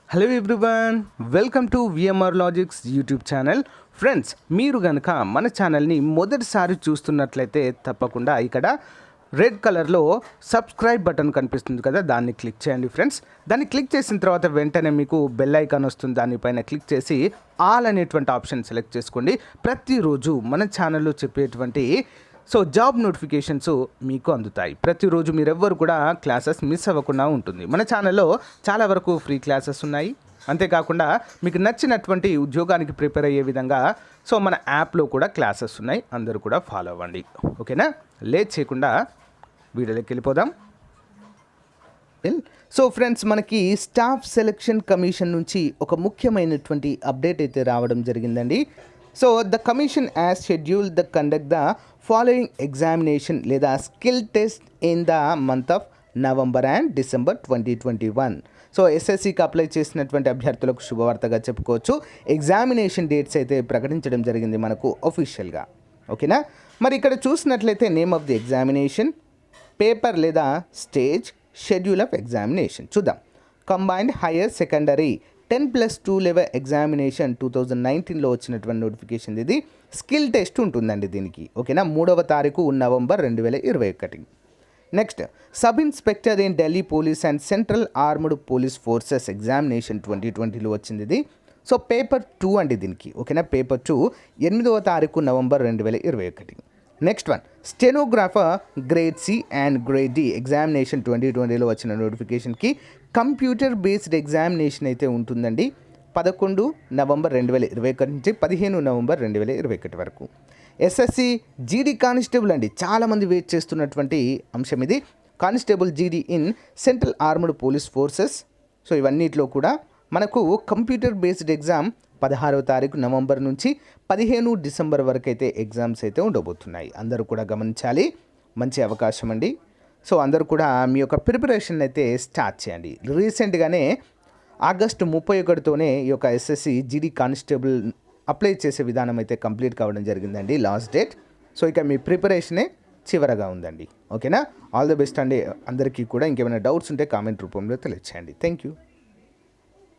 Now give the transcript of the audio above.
Hello everyone, welcome to VMR logics YouTube channel. Friends, మీరు కనుక మన ఛానల్ని మొదటిసారి చూస్తున్నట్లయితే తప్పకుండా ఇక్కడ రెడ్ కలర్లో సబ్స్క్రైబ్ బటన్ కనిపిస్తుంది కదా, దాన్ని క్లిక్ చేయండి ఫ్రెండ్స్. దాన్ని క్లిక్ చేసిన తర్వాత వెంటనే మీకు బెల్ ఐకాన్ వస్తుంది, దానిపైన క్లిక్ చేసి ఆల్ అనేటువంటి ఆప్షన్ సెలెక్ట్ చేసుకోండి. ప్రతిరోజు మన ఛానల్లో చెప్పేటువంటి జాబ్ నోటిఫికేషన్స్ మీకు అందుతాయి. ప్రతిరోజు మీరెవ్వరు కూడా క్లాసెస్ మిస్ అవ్వకుండా ఉంటుంది. మన ఛానల్లో చాలా వరకు ఫ్రీ క్లాసెస్ ఉన్నాయి. అంతేకాకుండా మీకు నచ్చినటువంటి ఉద్యోగానికి ప్రిపేర్ అయ్యే విధంగా మన యాప్లో కూడా క్లాసెస్ ఉన్నాయి. అందరూ కూడా ఫాలో అవ్వండి, ఓకేనా? లేట్ చేయకుండా వీడియోలోకి వెళ్ళిపోదాం. ఫ్రెండ్స్, మనకి స్టాఫ్ సెలక్షన్ కమిషన్ నుంచి ఒక ముఖ్యమైనటువంటి అప్డేట్ అయితే రావడం జరిగిందండి. The commission has schedule the conduct the following examination లేదా skill test in the month of November and December 2021. ఎస్ఎస్సికి అప్లై చేసినటువంటి అభ్యర్థులకు శుభవార్తగా చెప్పుకోవచ్చు. ఎగ్జామినేషన్ డేట్స్ అయితే ప్రకటించడం జరిగింది మనకు అఫీషియల్గా, ఓకేనా? మరి ఇక్కడ చూసినట్లయితే name of the examination, paper లేదా స్టేజ్, షెడ్యూల్ ఆఫ్ ఎగ్జామినేషన్ చూద్దాం. Combined higher secondary 10+2 level examination 2019లో వచ్చినటువంటి నోటిఫికేషన్ ఇది. స్కిల్ టెస్ట్ ఉంటుందండి దీనికి, ఓకేనా? 3వ తారీఖు November 2021. Next, sub inspector in Delhi police and central armed police forces examination 2020లో వచ్చింది ఇది. పేపర్ 2 అండి దీనికి, ఓకేనా? పేపర్ 2 8వ తారీఖు November 2021. Next one, stenographer grade C and grade D examination 2020లో వచ్చిన నోటిఫికేషన్కి కంప్యూటర్ బేస్డ్ ఎగ్జామినేషన్ అయితే ఉంటుందండి. 11 నవంబర్ 2021 నుంచి 15 నవంబర్ 2021 వరకు. SSC-GD కానిస్టేబుల్ అండి, చాలామంది వెయిట్ చేస్తున్నటువంటి అంశం ఇది. Constable GD in central armed police forces. ఇవన్నిట్లో కూడా మనకు కంప్యూటర్ బేస్డ్ ఎగ్జామ్ 16వ తారీఖు నవంబర్ నుంచి 15 డిసెంబర్ వరకు అయితే ఎగ్జామ్స్ అయితే ఉండబోతున్నాయి. అందరూ కూడా గమనించాలి, మంచి అవకాశం అండి. అందరూ కూడా మీ యొక్క ప్రిపరేషన్ అయితే స్టార్ట్ చేయండి. రీసెంట్గానే ఆగస్టు 31తోనే ఈ యొక్క SSC-GD కానిస్టేబుల్ అప్లై చేసే విధానం అయితే కంప్లీట్ కావడం జరిగిందండి, లాస్ట్ డేట్. ఇక మీ ప్రిపరేషనే చివరగా ఉందండి, ఓకేనా? ఆల్ ది బెస్ట్ అండి అందరికీ కూడా. ఇంకేమైనా డౌట్స్ ఉంటే కామెంట్ రూపంలో తెలియచేయండి. Thank you.